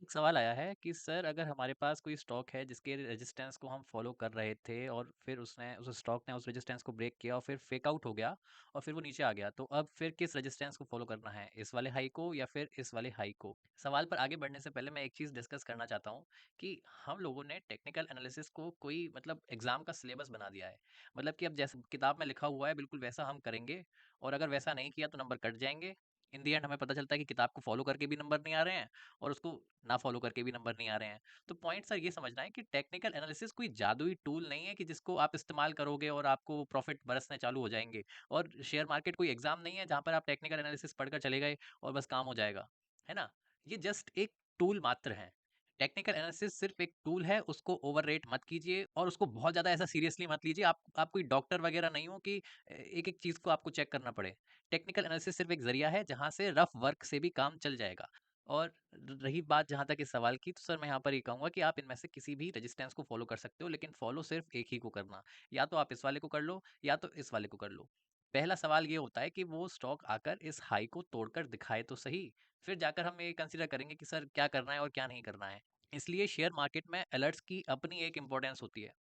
एक सवाल आया है कि सर अगर हमारे पास कोई स्टॉक है जिसके रेजिस्टेंस को हम फॉलो कर रहे थे और फिर उसने उस स्टॉक ने उस रेजिस्टेंस को ब्रेक किया और फिर फेक आउट हो गया और फिर वो नीचे आ गया, तो अब फिर किस रेजिस्टेंस को फॉलो करना है, इस वाले हाई को या फिर इस वाले हाई को? सवाल पर आगे बढ़ने से पहले मैं एक चीज़ डिस्कस करना चाहता हूँ कि हम लोगों ने टेक्निकल एनालिसिस को कोई मतलब एग्जाम का सिलेबस बना दिया है। मतलब कि अब जैसे किताब में लिखा हुआ है बिल्कुल वैसा हम करेंगे, और अगर वैसा नहीं किया तो नंबर कट जाएंगे। इन दी एंड हमें पता चलता है कि किताब को फॉलो करके भी नंबर नहीं आ रहे हैं और उसको ना फॉलो करके भी नंबर नहीं आ रहे हैं। तो पॉइंट सर ये समझना है कि टेक्निकल एनालिसिस कोई जादुई टूल नहीं है कि जिसको आप इस्तेमाल करोगे और आपको प्रॉफिट बरसने चालू हो जाएंगे। और शेयर मार्केट कोई एग्जाम नहीं है जहां पर आप टेक्निकल एनालिसिस पढ़कर चले गए और बस काम हो जाएगा, है ना? ये जस्ट एक टूल मात्र है। टेक्निकल एनालिसिस सिर्फ एक टूल है, उसको ओवररेट मत कीजिए और उसको बहुत ज़्यादा ऐसा सीरियसली मत लीजिए। आप कोई डॉक्टर वगैरह नहीं हो कि एक एक चीज़ को आपको चेक करना पड़े। टेक्निकल एनालिसिस सिर्फ एक जरिया है जहां से रफ वर्क से भी काम चल जाएगा। और रही बात जहां तक इस सवाल की, तो सर मैं यहाँ पर ये कहूंगा कि आप इनमें से किसी भी रेजिस्टेंस को फॉलो कर सकते हो, लेकिन फॉलो सिर्फ एक ही को करना। या तो आप इस वाले को कर लो या तो इस वाले को कर लो। पहला सवाल ये होता है कि वो स्टॉक आकर इस हाई को तोड़कर दिखाए तो सही, फिर जाकर हम ये कंसीडर करेंगे कि सर क्या करना है और क्या नहीं करना है। इसलिए शेयर मार्केट में अलर्ट्स की अपनी एक इम्पोर्टेंस होती है।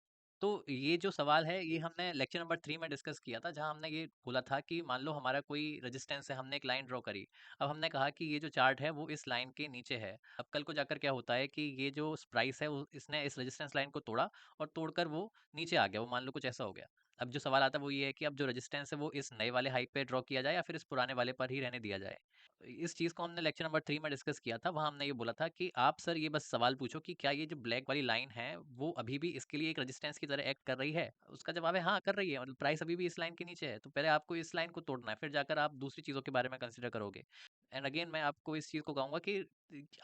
तो ये जो सवाल है ये हमने लेक्चर नंबर 3 में डिस्कस किया था, जहां हमने ये बोला था कि मान लो हमारा कोई रेजिस्टेंस है, हमने एक लाइन ड्रॉ करी। अब हमने कहा कि ये जो चार्ट है वो इस लाइन के नीचे है। अब कल को जाकर क्या होता है कि ये जो प्राइस है इसने इस रेजिस्टेंस लाइन को तोड़ा और तोड़कर वो नीचे आ गया, वो मान लो कुछ ऐसा हो गया। अब जो सवाल आता है वो ये है कि अब जो रेजिस्टेंस है वो इस नए वाले हाई पे ड्रॉ किया जाए या फिर इस पुराने वाले पर ही रहने दिया जाए। इस चीज़ को हमने लेक्चर नंबर 3 में डिस्कस किया था। वहाँ हमने ये बोला था कि आप सर ये बस सवाल पूछो कि क्या ये जो ब्लैक वाली लाइन है वो अभी भी इसके लिए एक रेजिस्टेंस की तरह एक्ट कर रही है? उसका जवाब है हाँ, कर रही है। मतलब प्राइस अभी भी इस लाइन के नीचे है, तो पहले आपको इस लाइन को तोड़ना है, फिर जाकर आप दूसरी चीज़ों के बारे में कंसिडर करोगे। एंड अगेन मैं आपको इस चीज़ को कहूँगा कि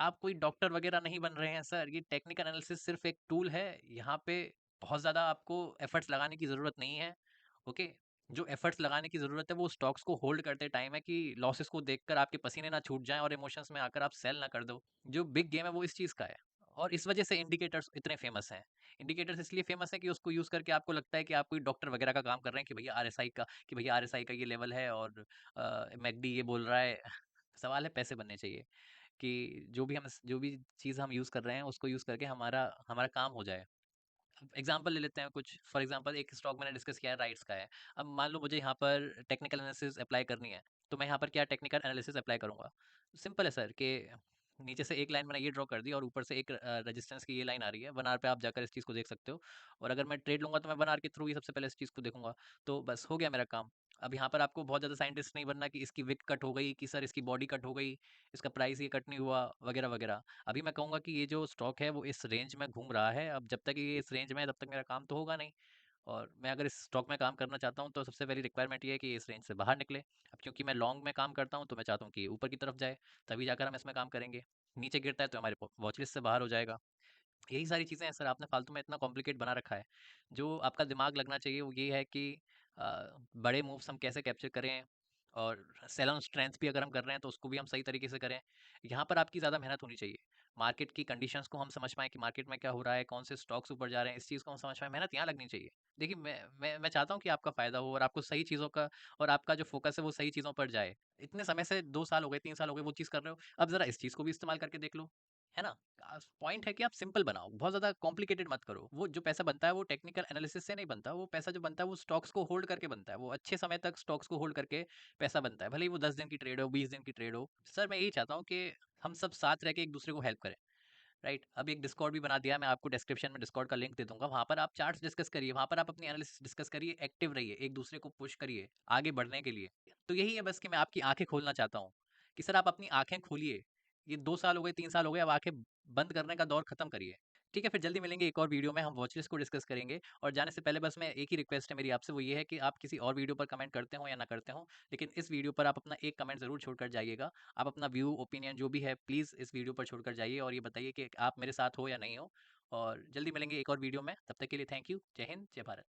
आप कोई डॉक्टर वगैरह नहीं बन रहे हैं सर। ये टेक्निकल एनालिसिस सिर्फ एक टूल है। यहाँ पे बहुत ज़्यादा आपको एफर्ट्स लगाने की ज़रूरत नहीं है। ओके? जो एफर्ट्स लगाने की ज़रूरत है वो स्टॉक्स को होल्ड करते टाइम है, कि लॉसेस को देखकर आपके पसीने ना छूट जाएं और इमोशंस में आकर आप सेल ना कर दो। जो बिग गेम है वो इस चीज़ का है। और इस वजह से इंडिकेटर्स इतने फेमस हैं। इंडिकेटर्स इसलिए फेमस है कि उसको यूज़ करके आपको लगता है कि आप कोई डॉक्टर वगैरह का काम कर रहे हैं, कि भैया आरएसआई का ये लेवल है और मैकडी ये बोल रहा है। सवाल है पैसे बनने चाहिए, कि जो भी चीज़ हम यूज़ कर रहे हैं उसको यूज़ करके हमारा हमारा काम हो जाए। एग्जाम्पल ले लेते हैं कुछ। फॉर एग्जाम्पल एक स्टॉक मैंने डिस्कस किया है, राइट्स का है। अब मान लो मुझे यहाँ पर टेक्निकल एनालिसिस अप्लाई करनी है, तो मैं यहाँ पर क्या टेक्निकल एनालिसिस अप्लाई करूँगा? सिंपल है सर, कि नीचे से एक लाइन मैंने ये ड्रॉ कर दी और ऊपर से एक रेजिस्टेंस की ये लाइन आ रही है। 1 आवर पे आप जाकर इस चीज़ को देख सकते हो। और अगर मैं ट्रेड लूंगा तो मैं 1 आवर के थ्रू ही सबसे पहले इस चीज़ को देखूंगा। तो बस हो गया मेरा काम। अब यहाँ पर आपको बहुत ज़्यादा साइंटिस्ट नहीं बनना कि इसकी विक कट हो गई, कि सर इसकी बॉडी कट हो गई, इसका प्राइस ये कट नहीं हुआ, वगैरह वगैरह। अभी मैं कहूँगा कि ये जो स्टॉक है वो इस रेंज में घूम रहा है। अब जब तक ये इस रेंज में है तब तक मेरा काम तो होगा नहीं। और मैं अगर इस स्टॉक में काम करना चाहता हूँ तो सबसे पहली रिक्वायरमेंट ये है कि इस रेंज से बाहर निकले। अब क्योंकि मैं लॉन्ग में काम करता हूँ तो मैं चाहता हूँ कि ऊपर की तरफ जाए, तभी जाकर हम इसमें काम करेंगे। नीचे गिरता है तो हमारे वॉच लिस्ट से बाहर हो जाएगा। यही सारी चीज़ें हैं सर, आपने फालतू में इतना कॉम्प्लिकेट बना रखा है। जो आपका दिमाग लगना चाहिए वो ये है कि बड़े मूव्स हम कैसे कैप्चर करें, और सेल ऑन स्ट्रेंथ भी अगर हम कर रहे हैं तो उसको भी हम सही तरीके से करें। यहाँ पर आपकी ज़्यादा मेहनत होनी चाहिए। मार्केट की कंडीशंस को हम समझ पाएँ कि मार्केट में क्या हो रहा है, कौन से स्टॉक्स ऊपर जा रहे हैं, इस चीज़ को हम समझ पाएँ, मेहनत यहाँ लगनी चाहिए। देखिए मैं चाहता हूँ कि आपका फ़ायदा हो और आपको सही चीज़ों का, और आपका जो फ़ोकस है वो सही चीज़ों पर जाए। इतने समय से 2 साल हो गए, 3 साल हो गए वो चीज़ कर रहे हो, अब ज़रा इस चीज़ को भी इस्तेमाल करके देख लो, है ना? पॉइंट है कि आप सिंपल बनाओ, बहुत ज़्यादा कॉम्प्लिकेटेड मत करो। वो जो पैसा बनता है वो टेक्निकल एनालिसिस से नहीं बनता, वो पैसा जो बनता है वो स्टॉक्स को होल्ड करके बनता है। वो अच्छे समय तक स्टॉक्स को होल्ड करके पैसा बनता है, भले ही वो 10 दिन की ट्रेड हो, 20 दिन की ट्रेड हो। सर मैं यही चाहता हूँ कि हम सब साथ रह के एक दूसरे को हेल्प करें। राइट, अब एक डिस्कॉर्ड भी बना दिया है, मैं आपको डिस्क्रिप्शन में डिस्कॉर्ड का लिंक दे दूंगा। वहाँ पर आप चार्ट्स डिस्कस करिए, वहाँ पर आप अपनी एनालिसिस डिस्कस करिए, एक्टिव रहिए, एक दूसरे को पुश करिए आगे बढ़ने के लिए। तो यही है बस, कि मैं आपकी आंखें खोलना चाहता हूँ कि सर आप अपनी आंखें खोलिए। ये 2 साल हो गए, 3 साल हो गए, अब आंखें बंद करने का दौर खत्म करिए। ठीक है, फिर जल्दी मिलेंगे एक और वीडियो में, हम वॉच लिस्ट को डिस्कस करेंगे। और जाने से पहले बस मैं एक ही रिक्वेस्ट है मेरी आपसे, वो ये है कि आप किसी और वीडियो पर कमेंट करते हो या ना करते हो, लेकिन इस वीडियो पर आप अपना एक कमेंट जरूर छोड़कर जाइएगा। आप अपना व्यू ओपिनियन जो भी है प्लीज़ इस वीडियो पर छोड़कर जाइए और ये बताइए कि आप मेरे साथ हो या नहीं हो। और जल्दी मिलेंगे एक और वीडियो में, तब तक के लिए थैंक यू। जय हिंद, जय भारत।